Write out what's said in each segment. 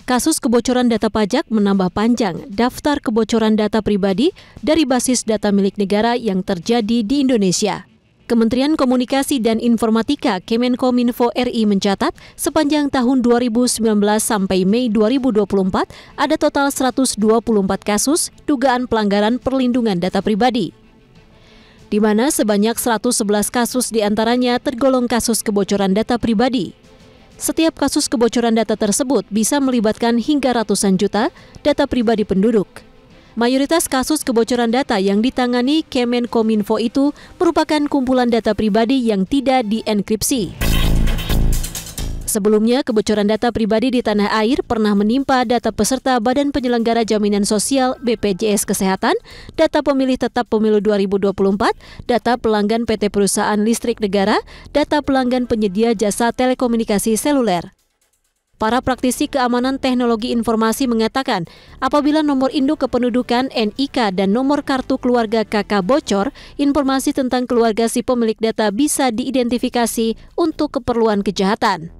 Kasus kebocoran data pajak menambah panjang daftar kebocoran data pribadi dari basis data milik negara yang terjadi di Indonesia. Kementerian Komunikasi dan Informatika Kemenkominfo RI mencatat sepanjang tahun 2019 sampai Mei 2024 ada total 124 kasus dugaan pelanggaran perlindungan data pribadi, di mana sebanyak 111 kasus diantaranya tergolong kasus kebocoran data pribadi. Setiap kasus kebocoran data tersebut bisa melibatkan hingga ratusan juta data pribadi penduduk. Mayoritas kasus kebocoran data yang ditangani Kemenkominfo itu merupakan kumpulan data pribadi yang tidak dienkripsi. Sebelumnya, kebocoran data pribadi di tanah air pernah menimpa data peserta Badan Penyelenggara Jaminan Sosial BPJS Kesehatan, data pemilih tetap pemilu 2024, data pelanggan PT Perusahaan Listrik Negara, data pelanggan penyedia jasa telekomunikasi seluler. Para praktisi keamanan teknologi informasi mengatakan, apabila nomor induk kependudukan NIK dan nomor kartu keluarga KK bocor, informasi tentang keluarga si pemilik data bisa diidentifikasi untuk keperluan kejahatan.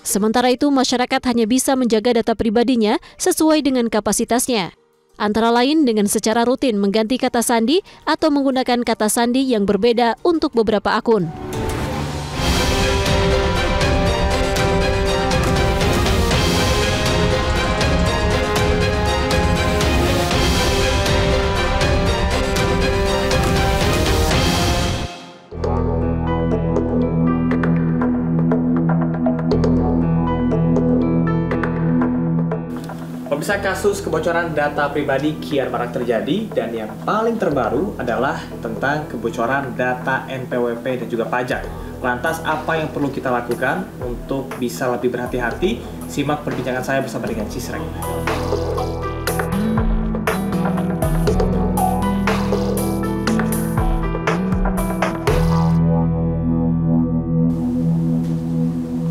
Sementara itu, masyarakat hanya bisa menjaga data pribadinya sesuai dengan kapasitasnya. Antara lain dengan secara rutin mengganti kata sandi atau menggunakan kata sandi yang berbeda untuk beberapa akun. Pemirsa, kasus kebocoran data pribadi kian marak terjadi dan yang paling terbaru adalah tentang kebocoran data NPWP dan juga pajak. Lantas apa yang perlu kita lakukan untuk bisa lebih berhati-hati? Simak perbincangan saya bersama dengan Cisreng.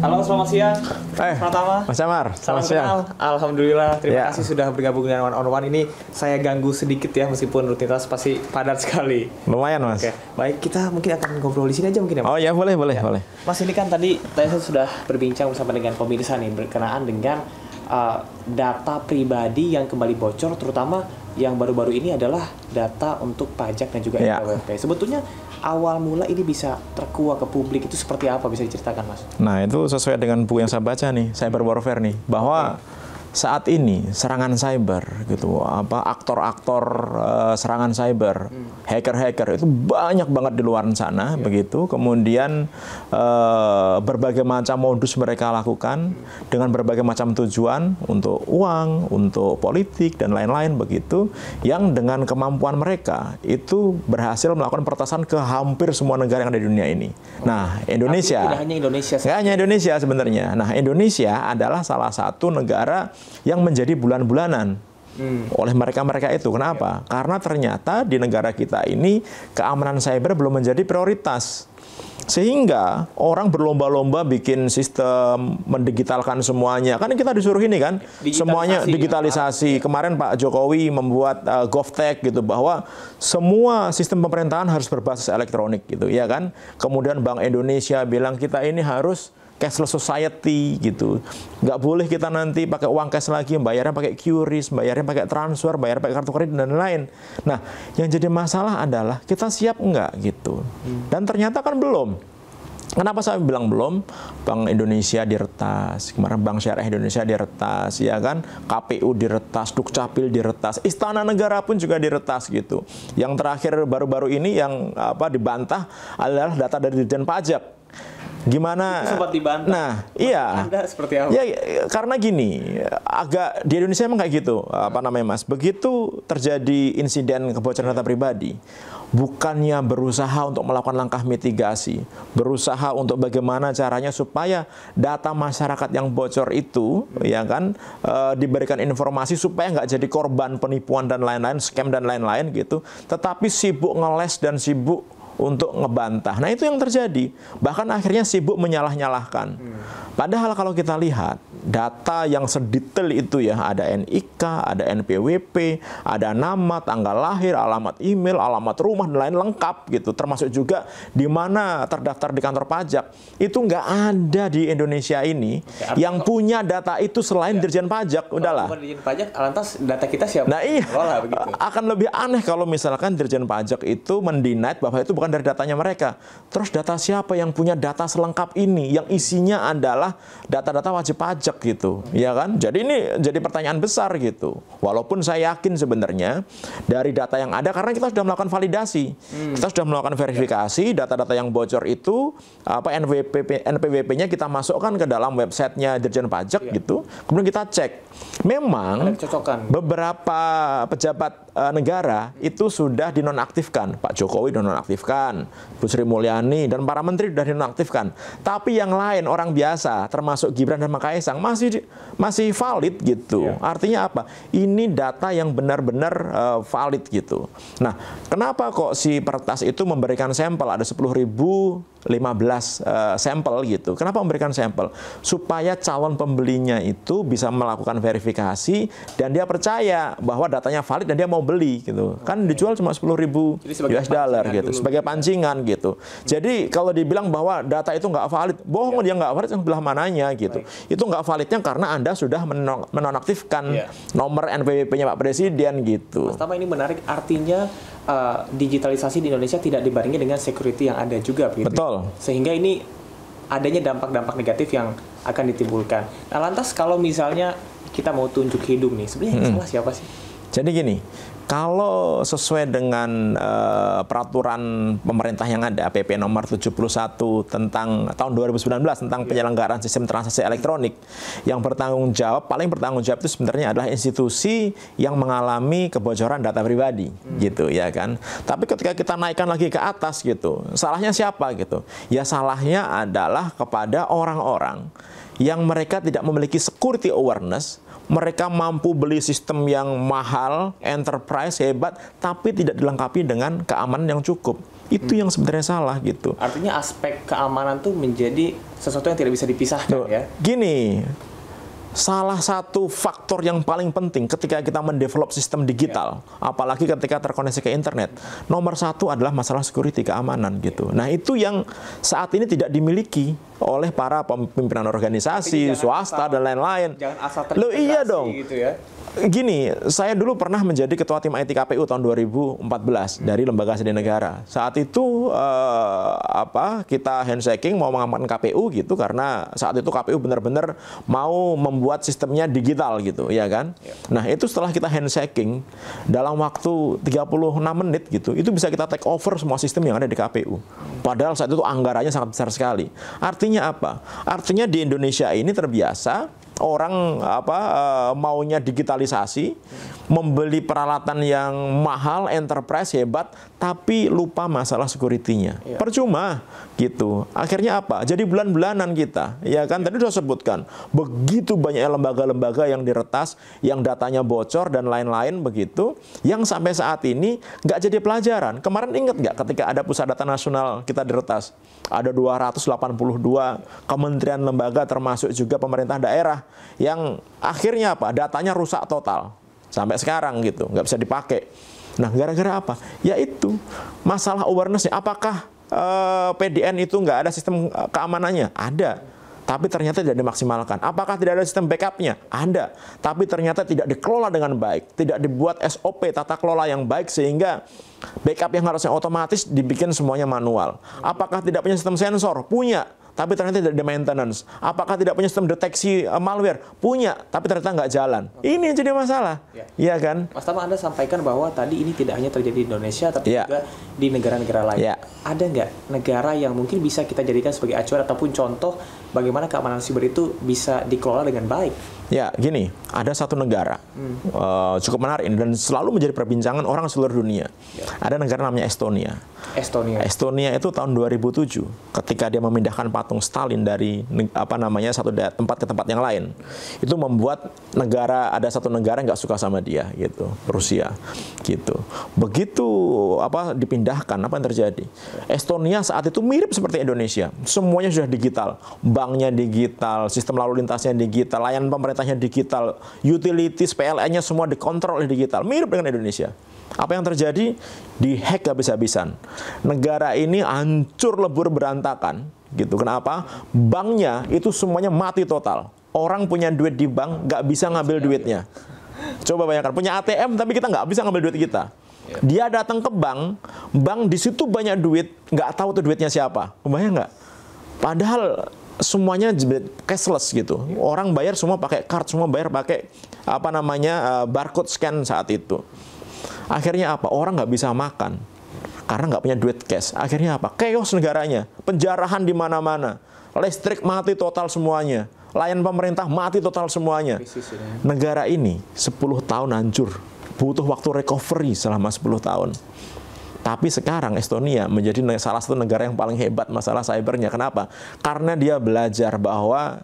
Halo, selamat siang. Pratama. Mas Amar, selamat siang. Alhamdulillah, terima kasih sudah bergabung dengan One on One. Ini saya ganggu sedikit ya, meskipun rutinitas pasti padat sekali. Lumayan, Mas. Oke, baik, kita mungkin akan ngobrol di sini aja mungkin ya, Mas? Oh ya, boleh. Mas, ini kan tadi saya sudah berbincang bersama dengan pemirsa nih berkenaan dengan data pribadi yang kembali bocor, terutama yang baru-baru ini adalah data untuk pajak dan juga NPWP. Sebetulnya awal mula ini bisa terkuak ke publik itu seperti apa, bisa diceritakan, Mas? Nah, itu sesuai dengan buku yang saya baca nih, Cyber Warfare nih, bahwa saat ini serangan cyber gitu, aktor-aktor serangan cyber, hacker-hacker itu banyak banget di luar sana begitu. Kemudian berbagai macam modus mereka lakukan dengan berbagai macam tujuan untuk uang, untuk politik dan lain-lain begitu, yang dengan kemampuan mereka itu berhasil melakukan peretasan ke hampir semua negara yang ada di dunia ini. Nah, Indonesia, tidak hanya Indonesia, nggak hanya Indonesia sebenarnya. Nah, Indonesia adalah salah satu negara yang menjadi bulan-bulanan oleh mereka-mereka itu. Kenapa? Karena ternyata di negara kita ini keamanan cyber belum menjadi prioritas. Sehingga orang berlomba-lomba bikin sistem, mendigitalkan semuanya. Kan kita disuruh ini kan, semuanya digitalisasi. Kemarin Pak Jokowi membuat GovTech gitu, bahwa semua sistem pemerintahan harus berbasis elektronik gitu, ya kan. Kemudian Bank Indonesia bilang kita ini harus cashless society gitu. Nggak boleh kita nanti pakai uang cash lagi, bayarnya pakai QRIS, bayarnya pakai transfer, bayar pakai kartu kredit dan lain-lain. Nah, yang jadi masalah adalah kita siap nggak gitu. Dan ternyata kan belum. Kenapa saya bilang belum? Bank Indonesia diretas, kemarin Bank Syariah Indonesia diretas, ya kan? KPU diretas, Dukcapil diretas, Istana Negara pun juga diretas gitu. Yang terakhir baru-baru ini yang dibantah adalah data dari Ditjen Pajak. Gimana? Itu sempat dibantah. Nah, iya. Anda seperti apa? Ya, karena gini, agak di Indonesia emang kayak gitu, Mas. Begitu terjadi insiden kebocoran data pribadi, bukannya berusaha untuk melakukan langkah mitigasi, berusaha untuk bagaimana caranya supaya data masyarakat yang bocor itu, ya kan, diberikan informasi supaya nggak jadi korban penipuan dan lain-lain, scam dan lain-lain gitu. Tetapi sibuk ngeles dan sibuk untuk ngebantah. Nah, itu yang terjadi. Bahkan akhirnya sibuk menyalah-nyalahkan. Padahal kalau kita lihat, data yang sedetail itu ya, ada NIK, ada NPWP, ada nama, tanggal lahir, alamat email, alamat rumah, dan lain lengkap gitu. Termasuk juga di mana terdaftar di kantor pajak. Itu nggak ada di Indonesia ini yang punya data itu selain Dirjen Pajak. Udahlah. Dirjen Pajak, lantas data kita siapa? Nah iya, begitu. akan lebih aneh kalau misalkan Dirjen Pajak itu mendenied bahwa itu bukan dari datanya mereka. Terus data siapa yang punya data selengkap ini, yang isinya adalah data-data wajib pajak gitu, ya kan? Jadi ini jadi pertanyaan besar gitu. Walaupun saya yakin sebenarnya dari data yang ada, karena kita sudah melakukan validasi, kita sudah melakukan verifikasi data-data yang bocor itu, NPWP-nya kita masukkan ke dalam websitenya Dirjen Pajak gitu. Kemudian kita cek, memang beberapa pejabat negara itu sudah dinonaktifkan. Pak Jokowi dinonaktifkan, Bu Sri Mulyani dan para menteri sudah dinonaktifkan. Tapi yang lain orang biasa, termasuk Gibran dan Kaisang masih valid gitu. Artinya apa? Ini data yang benar-benar valid gitu. Nah, kenapa kok si Pertas itu memberikan sampel ada 10.015 sampel gitu? Kenapa memberikan sampel? Supaya calon pembelinya itu bisa melakukan verifikasi dan dia percaya bahwa datanya valid dan dia mau beli gitu. Kan dijual cuma 10.000 US dollar gitu, sebagai pancingan gitu. Jadi kalau dibilang bahwa data itu nggak valid, bohong, dia nggak valid yang sebelah mananya gitu. Itu nggak validnya karena Anda sudah menonaktifkan nomor NPWP-nya Pak Presiden gitu. Mas Tama, ini menarik, artinya digitalisasi di Indonesia tidak dibarengi dengan security yang ada juga begitu. Betul. Sehingga ini adanya dampak-dampak negatif yang akan ditimbulkan. Nah, lantas kalau misalnya kita mau tunjuk hidung nih, sebenarnya yang salah siapa sih? Jadi gini, kalau sesuai dengan peraturan pemerintah yang ada, PP nomor 71 tentang tahun 2019 tentang penyelenggaraan sistem transaksi elektronik, yang paling bertanggung jawab itu sebenarnya adalah institusi yang mengalami kebocoran data pribadi, gitu ya kan. Tapi ketika kita naikkan lagi ke atas gitu, salahnya siapa gitu? Ya salahnya adalah kepada orang-orang yang mereka tidak memiliki security awareness. Mereka mampu beli sistem yang mahal, enterprise, hebat, tapi tidak dilengkapi dengan keamanan yang cukup. Itu yang sebenarnya salah gitu. Artinya aspek keamanan tuh menjadi sesuatu yang tidak bisa dipisahkan ya? Gini, salah satu faktor yang paling penting ketika kita mendevelop sistem digital, apalagi ketika terkoneksi ke internet, nomor satu adalah masalah security, keamanan gitu. Nah itu yang saat ini tidak dimiliki oleh para pimpinan organisasi, swasta dan lain-lain. Jangan asal Loh iya dong. Gitu ya. Gini, saya dulu pernah menjadi ketua tim IT KPU tahun 2014 dari Lembaga Sandi Negara. Saat itu kita handshaking mau mengamankan KPU gitu, karena saat itu KPU benar-benar mau membuat sistemnya digital gitu, ya kan? Nah, itu setelah kita handshaking dalam waktu 36 menit gitu, itu bisa kita take over semua sistem yang ada di KPU. Padahal saat itu anggarannya sangat besar sekali. Artinya apa? Artinya di Indonesia ini terbiasa orang maunya digitalisasi, membeli peralatan yang mahal, enterprise hebat, tapi lupa masalah security-nya. Percuma gitu. Akhirnya apa? Jadi bulan-bulanan kita, ya kan? Tadi sudah sebutkan, begitu banyak lembaga-lembaga yang diretas, yang datanya bocor dan lain-lain begitu, yang sampai saat ini nggak jadi pelajaran. Kemarin ingat nggak ketika ada Pusat Data Nasional kita diretas? Ada 282 kementerian lembaga termasuk juga pemerintah daerah yang akhirnya apa? Datanya rusak total sampai sekarang gitu, nggak bisa dipakai. Nah, gara-gara apa? Yaitu masalah awareness-nya. Apakah PDN itu nggak ada sistem keamanannya? Ada, tapi ternyata tidak dimaksimalkan. Apakah tidak ada sistem backup-nya? Ada, tapi ternyata tidak dikelola dengan baik, tidak dibuat SOP tata kelola yang baik sehingga backup yang harusnya otomatis dibikin semuanya manual. Apakah tidak punya sistem sensor? Punya, tapi ternyata tidak di maintenance. Apakah tidak punya sistem deteksi malware? Punya, tapi ternyata nggak jalan. Ini yang jadi masalah, ya kan? Mas Tama, Anda sampaikan bahwa tadi ini tidak hanya terjadi di Indonesia, tapi juga di negara-negara lain. Ada nggak negara yang mungkin bisa kita jadikan sebagai acuan ataupun contoh bagaimana keamanan siber itu bisa dikelola dengan baik? Ya, gini, ada satu negara cukup menarik dan selalu menjadi perbincangan orang seluruh dunia. Ada negara namanya Estonia. Estonia itu tahun 2007 ketika dia memindahkan patung Stalin dari satu tempat ke tempat yang lain. Itu membuat ada satu negara nggak suka sama dia gitu, Rusia gitu. Begitu dipindahkan, apa yang terjadi? Estonia saat itu mirip seperti Indonesia. Semuanya sudah digital. Banknya digital, sistem lalu lintasnya digital, layanan pemerintahnya digital, utilities PLN-nya semua dikontrol oleh digital. Mirip dengan Indonesia. Apa yang terjadi? Dihack habis-habisan. Negara ini hancur lebur berantakan. Gitu. Kenapa? Banknya itu semuanya mati total. Orang punya duit di bank, nggak bisa ngambil duitnya. Coba bayangkan, punya ATM tapi kita nggak bisa ngambil duit kita. Dia datang ke bank di situ banyak duit, nggak tahu tuh duitnya siapa. Bayang nggak? Padahal semuanya cashless gitu. Orang bayar semua pakai card, semua bayar pakai barcode scan saat itu. Akhirnya apa? Orang nggak bisa makan karena nggak punya duit cash. Akhirnya apa? Chaos negaranya, penjarahan di mana-mana, listrik mati total semuanya, layanan pemerintah mati total semuanya. Negara ini 10 tahun hancur, butuh waktu recovery selama 10 tahun. Tapi sekarang Estonia menjadi salah satu negara yang paling hebat masalah cybernya. Kenapa? Karena dia belajar bahwa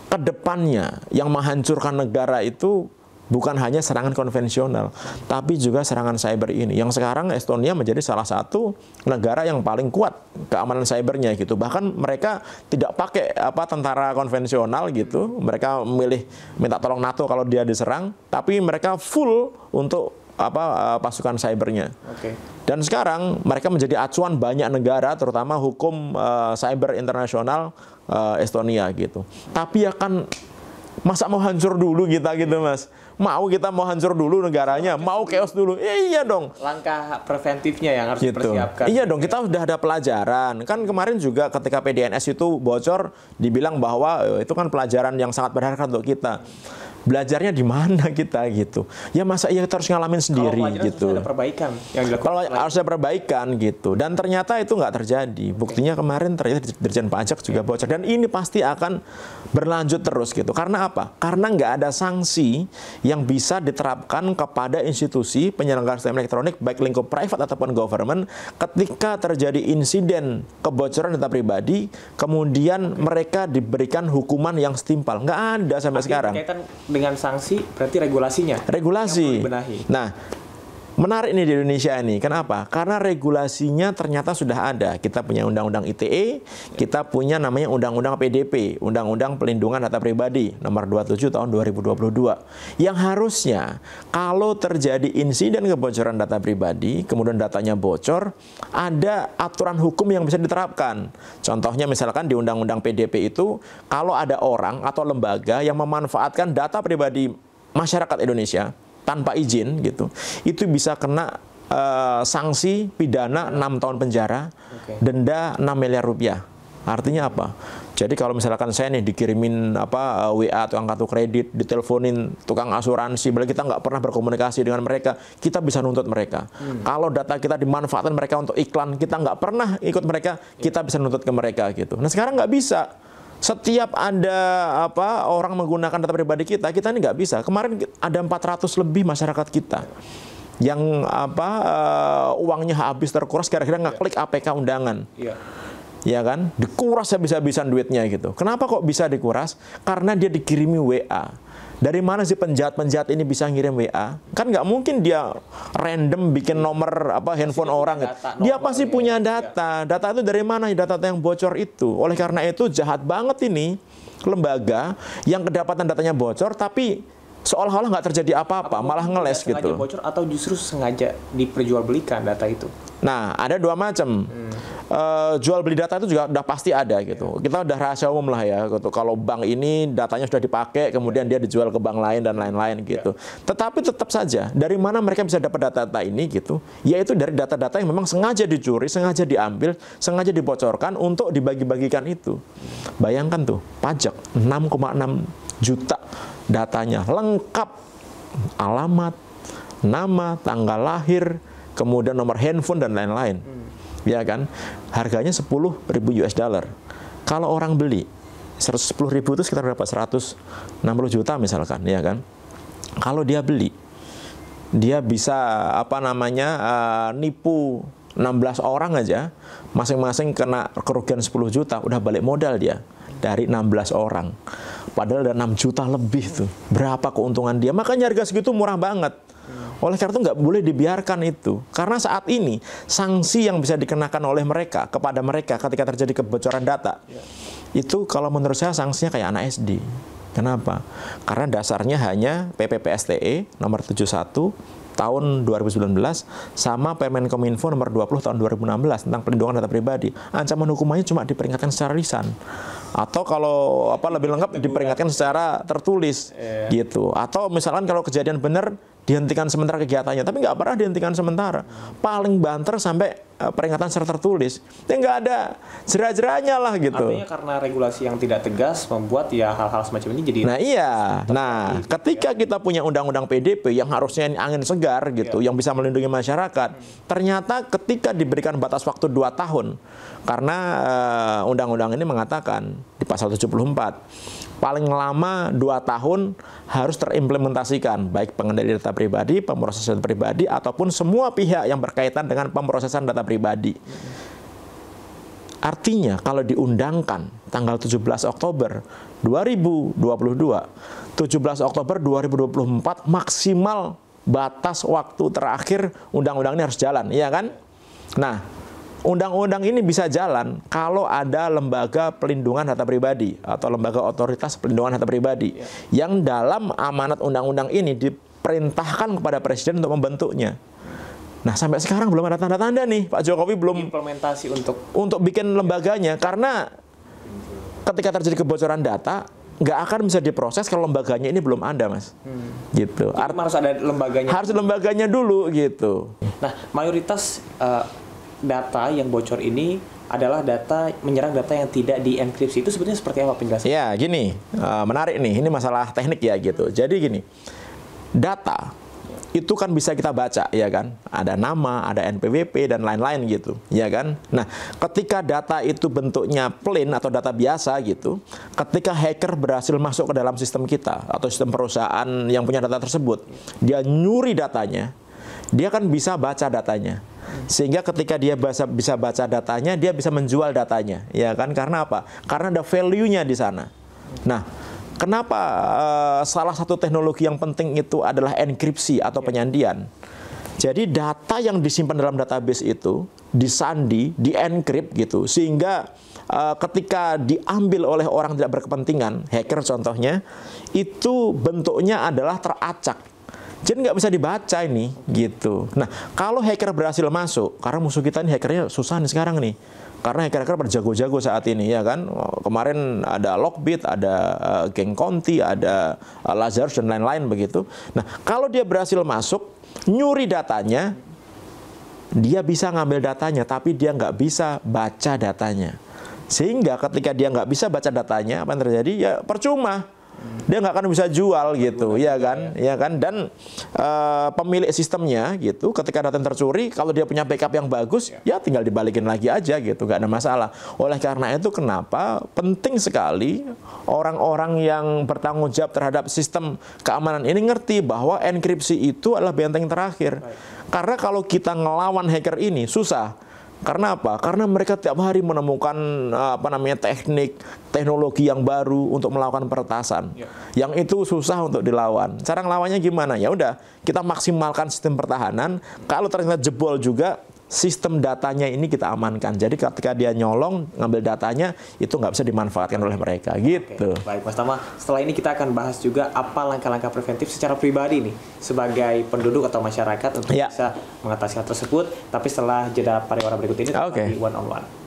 kedepannya yang menghancurkan negara itu bukan hanya serangan konvensional, tapi juga serangan cyber ini. Yang sekarang Estonia menjadi salah satu negara yang paling kuat keamanan cybernya gitu. Bahkan mereka tidak pakai tentara konvensional gitu. Mereka minta tolong NATO kalau dia diserang, tapi mereka full untuk pasukan cybernya. Dan sekarang mereka menjadi acuan banyak negara, terutama hukum cyber internasional Estonia gitu. Tapi masa mau hancur dulu kita gitu, Mas? Kita mau hancur dulu negaranya, mau chaos dulu. Iya dong. Langkah preventifnya yang harus dipersiapkan. Iya dong, kita sudah ada pelajaran. Kan kemarin juga ketika PDNS itu bocor, dibilang bahwa itu kan pelajaran yang sangat berharga untuk kita. Belajarnya di mana kita gitu. Ya masa kita harus ngalamin sendiri gitu. Kalau ada perbaikan yang dilakukan. Kalau harus ada perbaikan gitu. Dan ternyata itu nggak terjadi. Buktinya kemarin ternyata Dirjen Pajak juga bocor. Dan ini pasti akan berlanjut terus gitu. Karena apa? Karena nggak ada sanksi yang bisa diterapkan kepada institusi penyelenggara sistem elektronik baik lingkup private ataupun government ketika terjadi insiden kebocoran data pribadi, kemudian mereka diberikan hukuman yang setimpal. Nggak ada sampai sekarang. Dengan sanksi berarti regulasinya. Regulasi. Nah, menarik nih di Indonesia ini. Kenapa? Karena regulasinya ternyata sudah ada. Kita punya Undang-Undang ITE, kita punya namanya Undang-Undang PDP, Undang-Undang Pelindungan Data Pribadi, nomor 27 tahun 2022. Yang harusnya kalau terjadi insiden kebocoran data pribadi, kemudian datanya bocor, ada aturan hukum yang bisa diterapkan. Contohnya misalkan di Undang-Undang PDP itu, kalau ada orang atau lembaga yang memanfaatkan data pribadi masyarakat Indonesia tanpa izin gitu, itu bisa kena sanksi pidana 6 tahun penjara, denda 6 miliar rupiah. Artinya apa? Jadi kalau misalkan saya nih dikirimin WA tukang kartu kredit, diteleponin tukang asuransi, padahal kita nggak pernah berkomunikasi dengan mereka, kita bisa nuntut mereka. Kalau data kita dimanfaatkan mereka untuk iklan, kita nggak pernah ikut mereka, kita bisa nuntut ke mereka gitu. Nah sekarang nggak bisa. Setiap ada orang menggunakan data pribadi kita ini nggak bisa. Kemarin ada 400 lebih masyarakat kita yang uangnya habis terkuras gara-gara ngeklik APK undangan. Ya kan? Dikuras habis-habisan duitnya gitu. Kenapa kok bisa dikuras? Karena dia dikirimi WA. Dari mana sih penjahat-penjahat ini bisa ngirim WA? Kan nggak mungkin dia random bikin nomor handphone orang. Dia pasti punya data. Data itu dari mana? Data yang bocor itu. Oleh karena itu jahat banget ini lembaga yang kedapatan datanya bocor tapi seolah-olah nggak terjadi apa-apa, malah ngeles gitu. Sengaja bocor atau justru sengaja diperjualbelikan data itu? Nah, ada dua macam. Jual beli data itu juga udah pasti ada gitu. Kita udah rahasia umum lah ya gitu. Kalau bank ini datanya sudah dipakai, kemudian dia dijual ke bank lain dan lain-lain gitu. Tetapi tetap saja, dari mana mereka bisa dapat data-data ini gitu? Yaitu dari data-data yang memang sengaja dicuri, sengaja diambil, sengaja dibocorkan untuk dibagi-bagikan itu. Bayangkan tuh, pajak 6,6 juta datanya lengkap, alamat, nama, tanggal lahir, kemudian nomor handphone dan lain-lain. Ya kan? Harganya 10.000 US dollar. Kalau orang beli 10.000 itu sekitar berapa? 160 juta misalkan, ya kan? Kalau dia beli, dia bisa nipu 16 orang aja, masing-masing kena kerugian 10 juta, udah balik modal dia dari 16 orang. Padahal ada 6 juta lebih tuh. Berapa keuntungan dia? Makanya harga segitu murah banget. Oleh karena itu nggak boleh dibiarkan itu. Karena saat ini sanksi yang bisa dikenakan oleh mereka kepada mereka ketika terjadi kebocoran data, itu kalau menurut saya sanksinya kayak anak SD. Kenapa? Karena dasarnya hanya PPPSTE nomor 71 tahun 2019 sama Permenkominfo nomor 20 tahun 2016 tentang pelindungan data pribadi. Ancaman hukumannya cuma diperingatkan secara lisan. Atau kalau lebih lengkap diperingatkan secara tertulis gitu. Atau misalkan kalau kejadian benar dihentikan sementara kegiatannya, tapi nggak pernah dihentikan sementara. Paling banter sampai peringatan secara tertulis. Ya nggak ada jerah-jerahnya lah gitu. Artinya karena regulasi yang tidak tegas membuat ya hal-hal semacam ini jadi. Nah iya. Nah ketika kita punya undang-undang PDP yang harusnya angin segar gitu, yang bisa melindungi masyarakat, ternyata ketika diberikan batas waktu 2 tahun, karena undang-undang ini mengatakan di pasal 74 paling lama 2 tahun harus terimplementasikan baik pengendali data pribadi, pemroses data pribadi, ataupun semua pihak yang berkaitan dengan pemrosesan data pribadi. Artinya kalau diundangkan tanggal 17 Oktober 2022, 17 Oktober 2024 maksimal batas waktu terakhir undang-undang ini harus jalan, iya kan? Nah, undang-undang ini bisa jalan kalau ada lembaga pelindungan data pribadi atau lembaga otoritas pelindungan data pribadi yang dalam amanat undang-undang ini diperintahkan kepada Presiden untuk membentuknya. Nah, sampai sekarang belum ada tanda-tanda nih, Pak Jokowi belum implementasi untuk bikin lembaganya, karena ketika terjadi kebocoran data nggak akan bisa diproses kalau lembaganya ini belum ada, Mas. Gitu. Harus ada lembaganya. Harus lembaganya dulu gitu. Nah, mayoritas data yang bocor ini adalah menyerang data yang tidak dienkripsi. Itu sebetulnya seperti apa penjelasannya? Ya, gini, menarik nih. Ini masalah teknik ya gitu. Jadi gini, data itu kan bisa kita baca, ya kan? Ada nama, ada NPWP dan lain-lain gitu, ya kan? Nah, ketika data itu bentuknya plain atau data biasa gitu, ketika hacker berhasil masuk ke dalam sistem kita atau sistem perusahaan yang punya data tersebut, dia nyuri datanya, dia kan bisa baca datanya. Sehingga ketika dia bisa baca datanya, dia bisa menjual datanya, ya kan? Karena apa? Karena ada value-nya di sana. Nah, kenapa salah satu teknologi yang penting itu adalah enkripsi atau penyandian? Jadi data yang disimpan dalam database itu disandi, dienkrip gitu, sehingga ketika diambil oleh orang tidak berkepentingan, hacker contohnya, itu bentuknya adalah teracak. Jadi nggak bisa dibaca ini, gitu. Nah, kalau hacker berhasil masuk, karena musuh kita ini hackernya susah nih sekarang nih. Karena hacker-hacker berjago-jago saat ini, ya kan. Kemarin ada Lockbit, ada geng Conti, ada Lazarus dan lain-lain begitu. Nah, kalau dia berhasil masuk, nyuri datanya, dia bisa ngambil datanya, tapi dia nggak bisa baca datanya. Sehingga ketika dia nggak bisa baca datanya, apa yang terjadi? Ya percuma. Dia nggak akan bisa jual gitu, ya kan, ya kan. Dan pemilik sistemnya gitu, ketika data tercuri, kalau dia punya backup yang bagus, ya tinggal dibalikin lagi aja gitu, nggak ada masalah. Oleh karena itu, kenapa penting sekali orang-orang yang bertanggung jawab terhadap sistem keamanan ini ngerti bahwa enkripsi itu adalah benteng terakhir. Karena kalau kita ngelawan hacker ini susah. Karena apa? Karena mereka tiap hari menemukan teknologi yang baru untuk melakukan peretasan. Yang itu susah untuk dilawan. Cara ngelawannya gimana? Ya udah, kita maksimalkan sistem pertahanan. Kalau ternyata jebol juga, sistem datanya ini kita amankan. Jadi ketika dia nyolong, ngambil datanya, itu nggak bisa dimanfaatkan oleh mereka. Gitu. Oke, baik, Mas Tama. Setelah ini kita akan bahas juga apa langkah-langkah preventif secara pribadi nih, sebagai penduduk atau masyarakat untuk bisa mengatasi hal tersebut. Tapi setelah jeda pariwara berikut ini, di One on One.